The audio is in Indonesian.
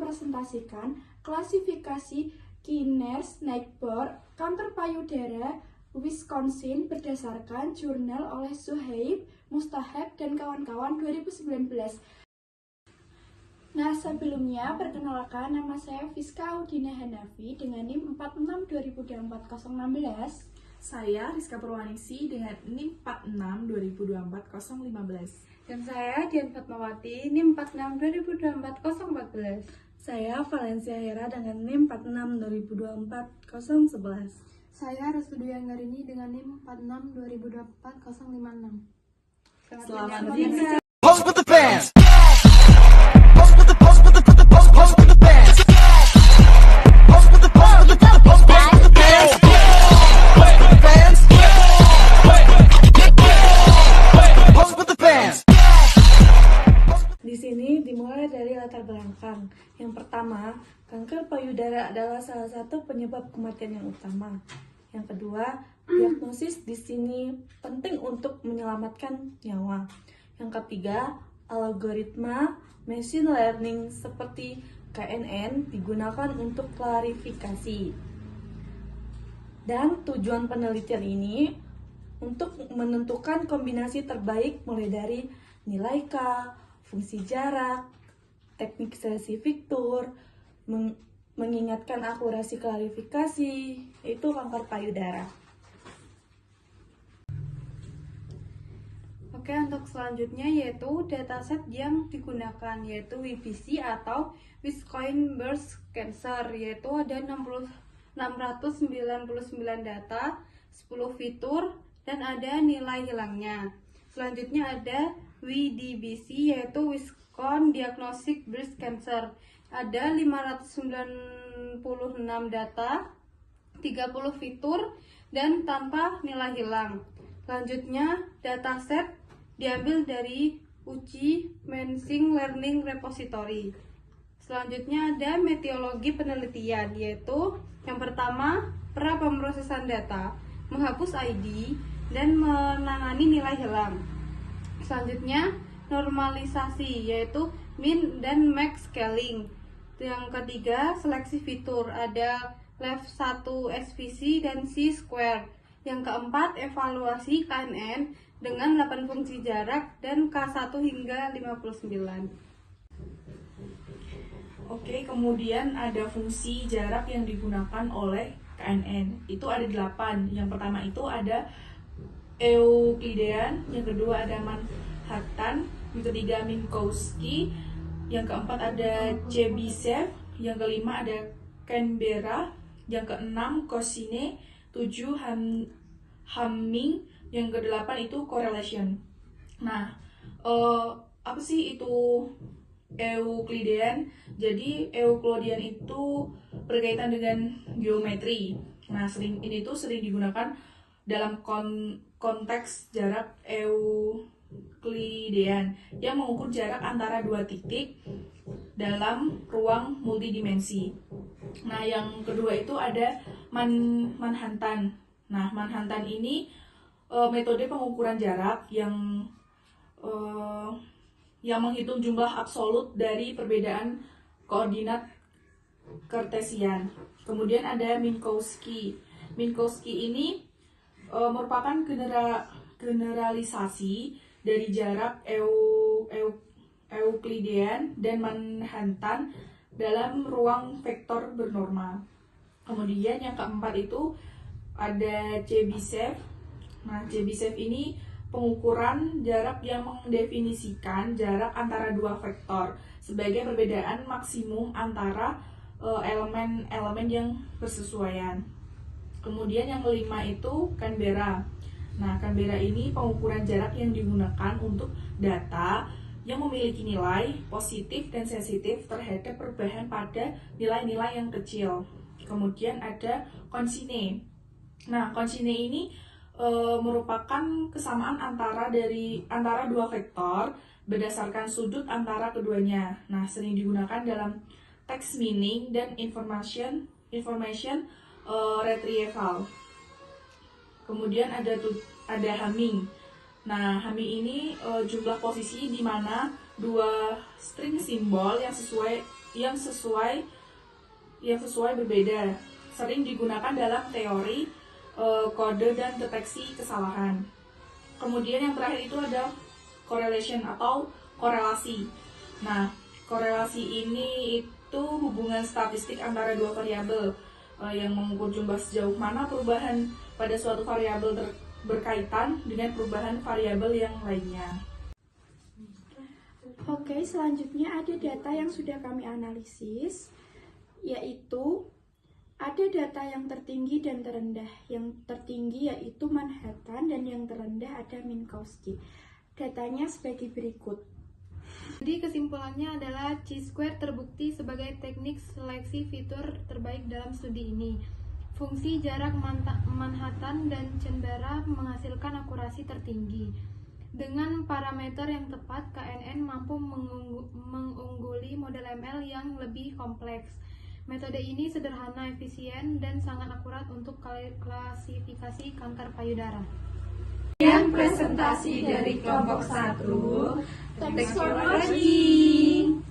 merepresentasikan klasifikasi Kinner-Snijboer kanker payudara Wisconsin berdasarkan jurnal oleh Suhaib, Mustahab, dan kawan-kawan 2019. Nah, sebelumnya perkenalkan, nama saya Fiska Audina Hanafi dengan NIM 462024-016. Saya Rizka Purwaningsi dengan NIM 462024-015. Dan saya Dian Fatmawati NIM 462024-014. Saya Valencia Hera dengan NIM 462024-011. Saya Rusudi Anggarini dengan NIM 462024-056. Selamat menyaksikan. Pose with the fans. Di sini dimulai dari latar belakang. Yang pertama, kanker payudara adalah salah satu penyebab kematian yang utama. Yang kedua, diagnosis di sini penting untuk menyelamatkan nyawa. Yang ketiga, algoritma machine learning seperti KNN digunakan untuk klarifikasi. Dan tujuan penelitian ini untuk menentukan kombinasi terbaik mulai dari nilai K, fungsi jarak, teknik seleksi Victor, mengingatkan akurasi klarifikasi, itu kanker payudara. Oke, untuk selanjutnya yaitu dataset yang digunakan yaitu WBC atau Wisconsin Breast Cancer, yaitu ada 699 data, 10 fitur, dan ada nilai hilangnya. Selanjutnya ada WDBC yaitu Wisconsin Diagnostic Breast Cancer. Ada 596 data, 30 fitur, dan tanpa nilai hilang. Selanjutnya dataset diambil dari uji Machine Learning Repository. Selanjutnya ada metodologi penelitian, yaitu yang pertama pra pemrosesan data, menghapus ID, dan menangani nilai hilang. Selanjutnya normalisasi, yaitu min dan max scaling. Yang ketiga seleksi fitur, ada left 1 SVC dan C-square. Yang keempat evaluasi KNN dengan 8 fungsi jarak dan K1 hingga 59. Oke, kemudian ada fungsi jarak yang digunakan oleh KNN. Itu ada 8. Yang pertama itu ada Euclidean, yang kedua ada Manhattan, yang ketiga Minkowski, yang keempat ada Chebyshev, yang kelima ada Canberra, yang keenam Cosine, 7 Hamming, yang kedelapan itu correlation. Nah, apa sih itu Euclidean? Jadi Euclidean itu berkaitan dengan geometri. Nah, ini tuh sering digunakan dalam konteks jarak Euclidean yang mengukur jarak antara dua titik dalam ruang multidimensi. Nah, yang kedua itu ada Manhattan. Nah, Manhattan ini metode pengukuran jarak yang menghitung jumlah absolut dari perbedaan koordinat Kartesian. Kemudian ada Minkowski. Minkowski ini merupakan generalisasi dari jarak Euclidean dan Manhattan dalam ruang vektor bernorma. Kemudian yang keempat itu ada Chebyshev. Nah, Chebyshev ini pengukuran jarak yang mendefinisikan jarak antara dua vektor sebagai perbedaan maksimum antara elemen-elemen yang bersesuaian. Kemudian yang kelima itu Canberra. Nah, Canberra ini pengukuran jarak yang digunakan untuk data yang memiliki nilai positif dan sensitif terhadap perubahan pada nilai-nilai yang kecil. Kemudian ada Cosine. Nah, Cosine ini merupakan kesamaan antara dua vektor berdasarkan sudut antara keduanya. Nah, sering digunakan dalam text meaning dan information retrieval. Kemudian ada Hamming. Nah, Hamming ini jumlah posisi di mana dua string simbol yang sesuai berbeda, sering digunakan dalam teori kode dan deteksi kesalahan. Kemudian yang terakhir itu ada correlation atau korelasi. Nah, korelasi ini itu hubungan statistik antara dua variabel yang mengukur jumlah sejauh mana perubahan pada suatu variabel berkaitan dengan perubahan variabel yang lainnya. Oke, selanjutnya ada data yang sudah kami analisis, yaitu ada data yang tertinggi dan terendah. Yang tertinggi yaitu Manhattan dan yang terendah ada Minkowski. Datanya sebagai berikut. Jadi kesimpulannya adalah chi-square terbukti sebagai teknik seleksi fitur terbaik dalam studi ini. Fungsi jarak Manhattan dan Canberra menghasilkan akurasi tertinggi. Dengan parameter yang tepat, KNN mampu mengungguli model ML yang lebih kompleks. Metode ini sederhana, efisien, dan sangat akurat untuk klasifikasi kanker payudara. Yang presentasi dari kelompok 1, Thanks for watching.